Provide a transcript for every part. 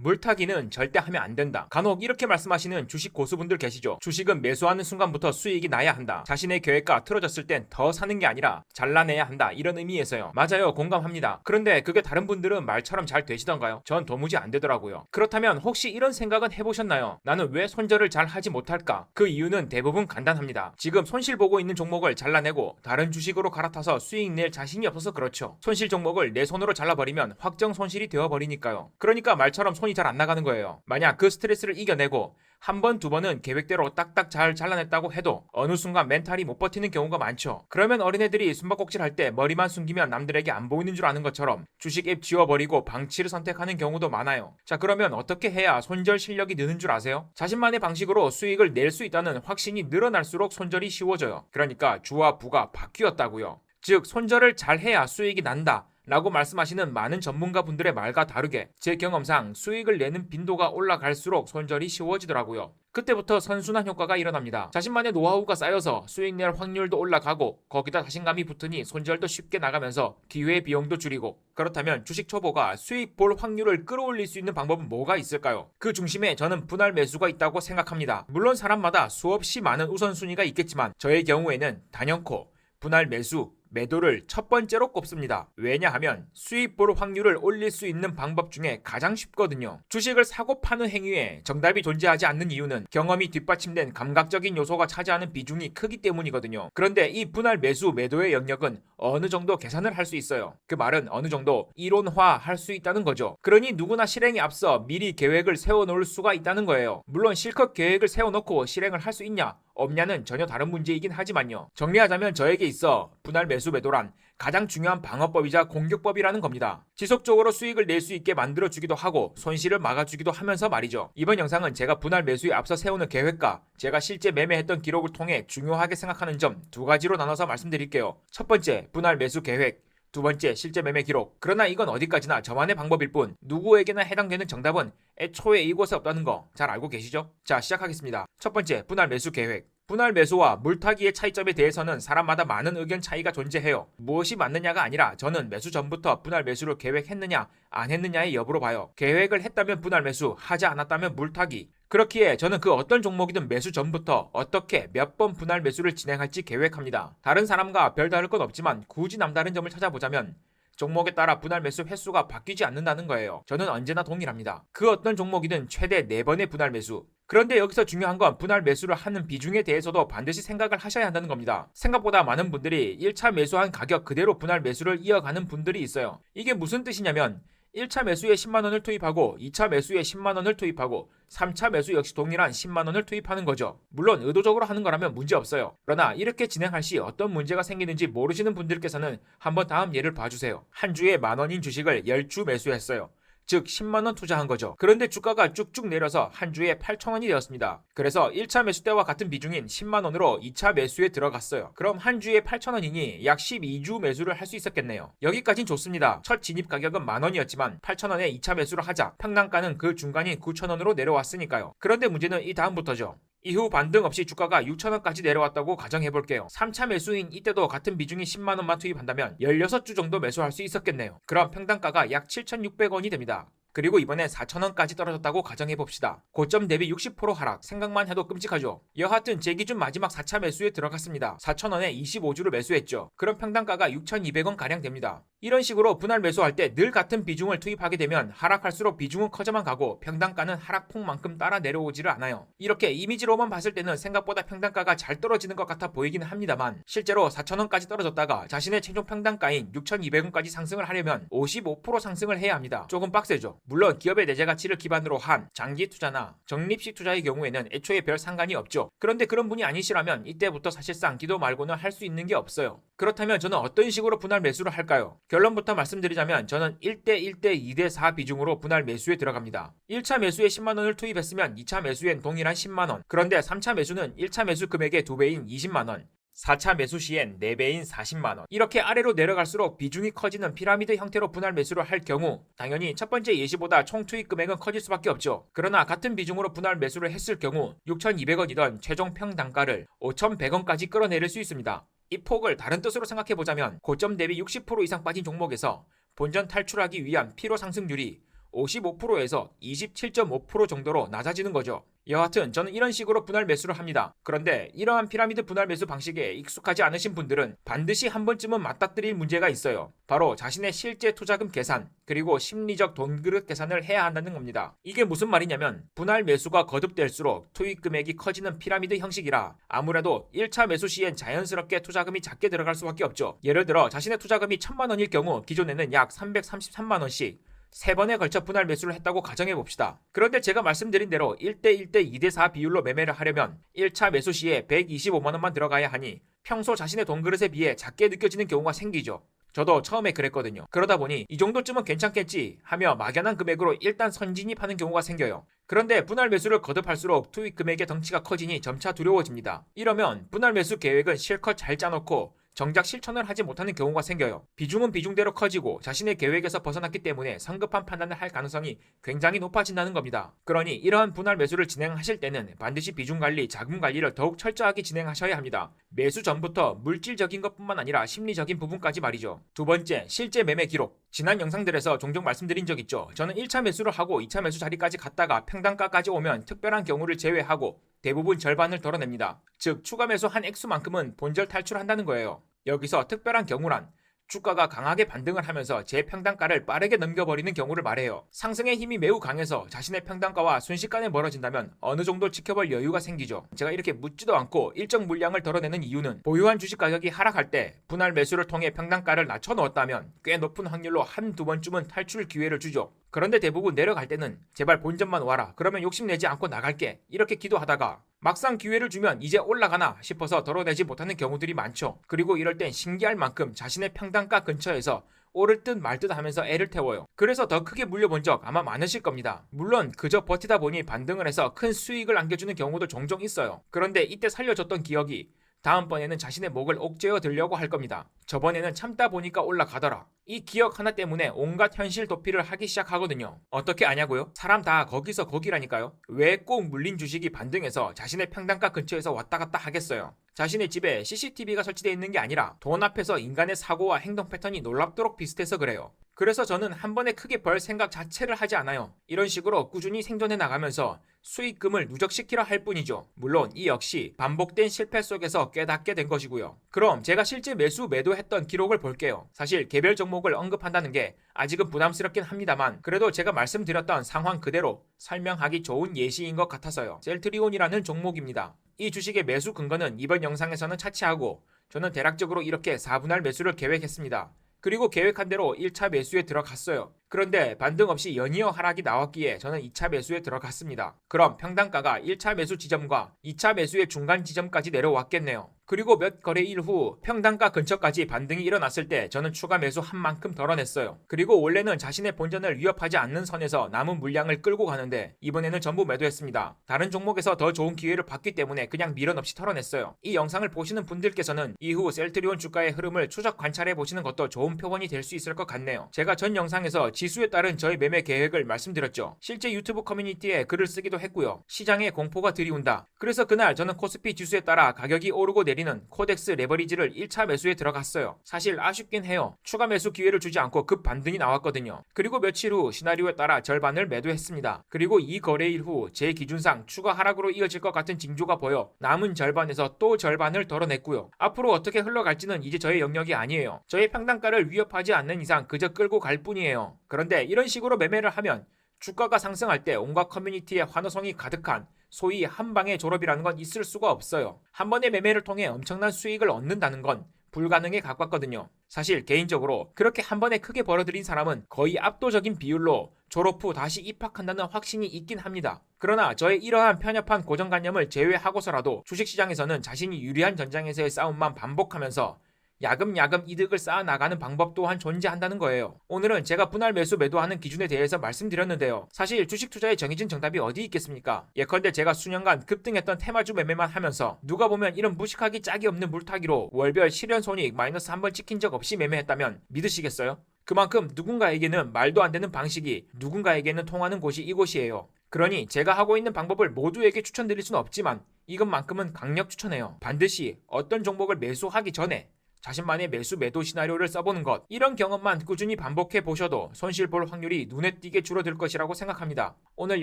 물타기는 절대 하면 안 된다. 간혹 이렇게 말씀하시는 주식 고수분들 계시죠. 주식은 매수하는 순간부터 수익이 나야 한다. 자신의 계획과 틀어졌을 땐 더 사는 게 아니라 잘라내야 한다. 이런 의미에서요. 맞아요. 공감합니다. 그런데 그게 다른 분들은 말처럼 잘 되시던가요? 전 도무지 안 되더라고요. 그렇다면 혹시 이런 생각은 해보셨나요? 나는 왜 손절을 잘 하지 못할까? 그 이유는 대부분 간단합니다. 지금 손실 보고 있는 종목을 잘라내고 다른 주식으로 갈아타서 수익 낼 자신이 없어서 그렇죠. 손실 종목을 내 손으로 잘라버리면 확정 손실이 되어버리니까요. 그러니까 말처럼 손이 잘 안 나가는 거예요. 만약 그 스트레스를 이겨내고 한 번, 두 번은 계획대로 딱딱 잘 잘라냈다고 해도 어느 순간 멘탈이 못 버티는 경우가 많죠. 그러면 어린애들이 숨바꼭질 할 때 머리만 숨기면 남들에게 안 보이는 줄 아는 것처럼 주식 앱 지워버리고 방치를 선택하는 경우도 많아요. 자, 그러면 어떻게 해야 손절 실력이 느는 줄 아세요? 자신만의 방식으로 수익을 낼 수 있다는 확신이 늘어날수록 손절이 쉬워져요. 그러니까 주와 부가 바뀌었다고요. 즉 손절을 잘해야 수익이 난다 라고 말씀하시는 많은 전문가분들의 말과 다르게 제 경험상 수익을 내는 빈도가 올라갈수록 손절이 쉬워지더라고요. 그때부터 선순환 효과가 일어납니다. 자신만의 노하우가 쌓여서 수익 낼 확률도 올라가고 거기다 자신감이 붙으니 손절도 쉽게 나가면서 기회 비용도 줄이고. 그렇다면 주식 초보가 수익 볼 확률을 끌어올릴 수 있는 방법은 뭐가 있을까요? 그 중심에 저는 분할 매수가 있다고 생각합니다. 물론 사람마다 수없이 많은 우선순위가 있겠지만 저의 경우에는 단연코 분할 매수, 매도를 첫 번째로 꼽습니다. 왜냐하면 수익 볼 확률을 올릴 수 있는 방법 중에 가장 쉽거든요. 주식을 사고 파는 행위에 정답이 존재하지 않는 이유는 경험이 뒷받침된 감각적인 요소가 차지하는 비중이 크기 때문이거든요. 그런데 이 분할 매수, 매도의 영역은 어느 정도 계산을 할 수 있어요. 그 말은 어느 정도 이론화할 수 있다는 거죠. 그러니 누구나 실행에 앞서 미리 계획을 세워놓을 수가 있다는 거예요. 물론 실컷 계획을 세워놓고 실행을 할 수 있냐? 없냐는 전혀 다른 문제이긴 하지만요. 정리하자면 저에게 있어 분할 매수 매도란 가장 중요한 방어법이자 공격법이라는 겁니다. 지속적으로 수익을 낼 수 있게 만들어주기도 하고 손실을 막아주기도 하면서 말이죠. 이번 영상은 제가 분할 매수에 앞서 세우는 계획과 제가 실제 매매했던 기록을 통해 중요하게 생각하는 점 두 가지로 나눠서 말씀드릴게요. 첫 번째, 분할 매수 계획. 두 번째, 실제 매매 기록. 그러나 이건 어디까지나 저만의 방법일 뿐 누구에게나 해당되는 정답은 애초에 이곳에 없다는 거 잘 알고 계시죠? 자, 시작하겠습니다. 첫 번째, 분할 매수 계획. 분할 매수와 물타기의 차이점에 대해서는 사람마다 많은 의견 차이가 존재해요. 무엇이 맞느냐가 아니라 저는 매수 전부터 분할 매수를 계획했느냐 안 했느냐의 여부로 봐요. 계획을 했다면 분할 매수, 하지 않았다면 물타기. 그렇기에 저는 그 어떤 종목이든 매수 전부터 어떻게 몇 번 분할 매수를 진행할지 계획합니다. 다른 사람과 별다를 건 없지만 굳이 남다른 점을 찾아보자면 종목에 따라 분할 매수 횟수가 바뀌지 않는다는 거예요. 저는 언제나 동일합니다. 그 어떤 종목이든 최대 4번의 분할 매수. 그런데 여기서 중요한 건 분할 매수를 하는 비중에 대해서도 반드시 생각을 하셔야 한다는 겁니다. 생각보다 많은 분들이 1차 매수한 가격 그대로 분할 매수를 이어가는 분들이 있어요. 이게 무슨 뜻이냐면 1차 매수에 10만원을 투입하고 2차 매수에 10만원을 투입하고 3차 매수 역시 동일한 10만원을 투입하는 거죠. 물론 의도적으로 하는 거라면 문제 없어요. 그러나 이렇게 진행할 시 어떤 문제가 생기는지 모르시는 분들께서는 한번 다음 예를 봐주세요. 한 주에 만원인 주식을 10주 매수했어요. 즉 10만원 투자한 거죠. 그런데 주가가 쭉쭉 내려서 한 주에 8천원이 되었습니다. 그래서 1차 매수 때와 같은 비중인 10만원으로 2차 매수에 들어갔어요. 그럼 한 주에 8천원이니 약 12주 매수를 할 수 있었겠네요. 여기까진 좋습니다. 첫 진입 가격은 만원이었지만 8천원에 2차 매수를 하자 평당가는 그 중간인 9천원으로 내려왔으니까요. 그런데 문제는 이 다음부터죠. 이후 반등 없이 주가가 6천원까지 내려왔다고 가정해볼게요. 3차 매수인 이때도 같은 비중이 10만원만 투입한다면 16주 정도 매수할 수 있었겠네요. 그럼 평당가가 약 7,600원이 됩니다. 그리고 이번에 4천원까지 떨어졌다고 가정해봅시다. 고점 대비 60% 하락. 생각만 해도 끔찍하죠. 여하튼 제 기준 마지막 4차 매수에 들어갔습니다. 4천원에 25주를 매수했죠. 그럼 평당가가 6,200원가량 됩니다. 이런 식으로 분할 매수할 때 늘 같은 비중을 투입하게 되면 하락할수록 비중은 커져만 가고 평당가는 하락폭만큼 따라 내려오지를 않아요. 이렇게 이미지로만 봤을 때는 생각보다 평당가가 잘 떨어지는 것 같아 보이기는 합니다만 실제로 4천원까지 떨어졌다가 자신의 최종 평당가인 6,200원까지 상승을 하려면 55% 상승을 해야 합니다. 조금 빡세죠. 물론 기업의 내재 가치를 기반으로 한 장기 투자나 적립식 투자의 경우에는 애초에 별 상관이 없죠. 그런데 그런 분이 아니시라면 이때부터 사실상 기도 말고는 할 수 있는 게 없어요. 그렇다면 저는 어떤 식으로 분할 매수를 할까요? 결론부터 말씀드리자면 저는 1대 1대 2대 4 비중으로 분할 매수에 들어갑니다. 1차 매수에 10만원을 투입했으면 2차 매수엔 동일한 10만원. 그런데 3차 매수는 1차 매수 금액의 2배인 20만원. 4차 매수 시엔 4배인 40만원. 이렇게 아래로 내려갈수록 비중이 커지는 피라미드 형태로 분할 매수를 할 경우 당연히 첫 번째 예시보다 총 투입 금액은 커질 수밖에 없죠. 그러나 같은 비중으로 분할 매수를 했을 경우 6,200원이던 최종 평단가를 5,100원까지 끌어내릴 수 있습니다. 이 폭을 다른 뜻으로 생각해보자면 고점 대비 60% 이상 빠진 종목에서 본전 탈출하기 위한 피로 상승률이 55%에서 27.5% 정도로 낮아지는 거죠. 여하튼 저는 이런 식으로 분할 매수를 합니다. 그런데 이러한 피라미드 분할 매수 방식에 익숙하지 않으신 분들은 반드시 한 번쯤은 맞닥뜨릴 문제가 있어요. 바로 자신의 실제 투자금 계산, 그리고 심리적 돈그릇 계산을 해야 한다는 겁니다. 이게 무슨 말이냐면 분할 매수가 거듭될수록 투입 금액이 커지는 피라미드 형식이라 아무래도 1차 매수 시엔 자연스럽게 투자금이 작게 들어갈 수밖에 없죠. 예를 들어 자신의 투자금이 1000만 원일 경우 기존에는 약 333만 원씩 3번에 걸쳐 분할 매수를 했다고 가정해봅시다. 그런데 제가 말씀드린 대로 1대1대 2대4 비율로 매매를 하려면 1차 매수 시에 125만원만 들어가야 하니 평소 자신의 돈그릇에 비해 작게 느껴지는 경우가 생기죠. 저도 처음에 그랬거든요. 그러다 보니 이 정도쯤은 괜찮겠지 하며 막연한 금액으로 일단 선진입하는 경우가 생겨요. 그런데 분할 매수를 거듭할수록 투입 금액의 덩치가 커지니 점차 두려워집니다. 이러면 분할 매수 계획은 실컷 잘 짜놓고 정작 실천을 하지 못하는 경우가 생겨요. 비중은 비중대로 커지고 자신의 계획에서 벗어났기 때문에 성급한 판단을 할 가능성이 굉장히 높아진다는 겁니다. 그러니 이러한 분할 매수를 진행하실 때는 반드시 비중 관리, 자금 관리를 더욱 철저하게 진행하셔야 합니다. 매수 전부터 물질적인 것뿐만 아니라 심리적인 부분까지 말이죠. 두 번째, 실제 매매 기록. 지난 영상들에서 종종 말씀드린 적 있죠. 저는 1차 매수를 하고 2차 매수 자리까지 갔다가 평단가까지 오면 특별한 경우를 제외하고 대부분 절반을 덜어냅니다. 즉 추가 매수 한 액수만큼은 본절 탈출한다는 거예요. 여기서 특별한 경우란 주가가 강하게 반등을 하면서 제 평단가를 빠르게 넘겨버리는 경우를 말해요. 상승의 힘이 매우 강해서 자신의 평단가와 순식간에 멀어진다면 어느 정도 지켜볼 여유가 생기죠. 제가 이렇게 묻지도 않고 일정 물량을 덜어내는 이유는 보유한 주식 가격이 하락할 때 분할 매수를 통해 평단가를 낮춰 넣었다면 꽤 높은 확률로 한두 번쯤은 탈출 기회를 주죠. 그런데 대부분 내려갈 때는 제발 본전만 와라, 그러면 욕심내지 않고 나갈게, 이렇게 기도하다가 막상 기회를 주면 이제 올라가나 싶어서 덜어내지 못하는 경우들이 많죠. 그리고 이럴 땐 신기할 만큼 자신의 평단가 근처에서 오를 듯 말 듯 하면서 애를 태워요. 그래서 더 크게 물려본 적 아마 많으실 겁니다. 물론 그저 버티다 보니 반등을 해서 큰 수익을 안겨주는 경우도 종종 있어요. 그런데 이때 살려줬던 기억이 다음번에는 자신의 목을 옥죄어 들려고 할 겁니다. 저번에는 참다 보니까 올라가더라. 이 기억 하나 때문에 온갖 현실 도피를 하기 시작하거든요. 어떻게 아냐고요? 사람 다 거기서 거기라니까요. 왜 꼭 물린 주식이 반등해서 자신의 평단가 근처에서 왔다 갔다 하겠어요? 자신의 집에 CCTV가 설치되어 있는 게 아니라 돈 앞에서 인간의 사고와 행동 패턴이 놀랍도록 비슷해서 그래요. 그래서 저는 한 번에 크게 벌 생각 자체를 하지 않아요. 이런 식으로 꾸준히 생존해 나가면서 수익금을 누적시키려 할 뿐이죠. 물론 이 역시 반복된 실패 속에서 깨닫게 된 것이고요. 그럼 제가 실제 매도했던 기록을 볼게요. 사실 개별 종목을 언급한다는 게 아직은 부담스럽긴 합니다만 그래도 제가 말씀드렸던 상황 그대로 설명하기 좋은 예시인 것 같아서요. 셀트리온이라는 종목입니다. 이 주식의 매수 근거는 이번 영상에서는 차치하고 저는 대략적으로 이렇게 4분할 매수를 계획했습니다. 그리고 계획한 대로 1차 매수에 들어갔어요. 그런데 반등 없이 연이어 하락이 나왔기에 저는 2차 매수에 들어갔습니다. 그럼 평단가가 1차 매수 지점과 2차 매수의 중간 지점까지 내려왔겠네요. 그리고 몇 거래일 후 평단가 근처까지 반등이 일어났을 때 저는 추가 매수 한 만큼 덜어냈어요. 그리고 원래는 자신의 본전을 위협하지 않는 선에서 남은 물량을 끌고 가는데 이번에는 전부 매도했습니다. 다른 종목에서 더 좋은 기회를 봤기 때문에 그냥 미련 없이 털어냈어요. 이 영상을 보시는 분들께서는 이후 셀트리온 주가의 흐름을 추적 관찰해 보시는 것도 좋은 표본이 될 수 있을 것 같네요. 제가 전 영상에서 지수에 따른 저의 매매 계획을 말씀드렸죠. 실제 유튜브 커뮤니티에 글을 쓰기도 했고요. 시장에 공포가 들이운다. 그래서 그날 저는 코스피 지수에 따라 가격이 오르고 내리는 코덱스 레버리지를 1차 매수에 들어갔어요. 사실 아쉽긴 해요. 추가 매수 기회를 주지 않고 급 반등이 나왔거든요. 그리고 며칠 후 시나리오에 따라 절반을 매도했습니다. 그리고 이 거래일 후 제 기준상 추가 하락으로 이어질 것 같은 징조가 보여 남은 절반에서 또 절반을 덜어냈고요. 앞으로 어떻게 흘러갈지는 이제 저의 영역이 아니에요. 저의 평단가를 위협하지 않는 이상 그저 끌고 갈 뿐이에요. 그런데 이런 식으로 매매를 하면 주가가 상승할 때 온갖 커뮤니티에 환호성이 가득한 소위 한방의 졸업이라는 건 있을 수가 없어요. 한 번의 매매를 통해 엄청난 수익을 얻는다는 건 불가능에 가깝거든요. 사실 개인적으로 그렇게 한 번에 크게 벌어들인 사람은 거의 압도적인 비율로 졸업 후 다시 입학한다는 확신이 있긴 합니다. 그러나 저의 이러한 편협한 고정관념을 제외하고서라도 주식시장에서는 자신이 유리한 전장에서의 싸움만 반복하면서 야금야금 이득을 쌓아나가는 방법 또한 존재한다는 거예요. 오늘은 제가 분할 매도하는 기준에 대해서 말씀드렸는데요. 사실 주식 투자에 정해진 정답이 어디 있겠습니까? 예컨대 제가 수년간 급등했던 테마주 매매만 하면서 누가 보면 이런 무식하기 짝이 없는 물타기로 월별 실현손익 마이너스 한 번 찍힌 적 없이 매매했다면 믿으시겠어요? 그만큼 누군가에게는 말도 안 되는 방식이 누군가에게는 통하는 곳이 이곳이에요. 그러니 제가 하고 있는 방법을 모두에게 추천드릴 수는 없지만 이것만큼은 강력 추천해요. 반드시 어떤 종목을 매수하기 전에 자신만의 매수 매도 시나리오를 써보는 것, 이런 경험만 꾸준히 반복해 보셔도 손실 볼 확률이 눈에 띄게 줄어들 것이라고 생각합니다. 오늘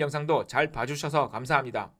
영상도 잘 봐주셔서 감사합니다.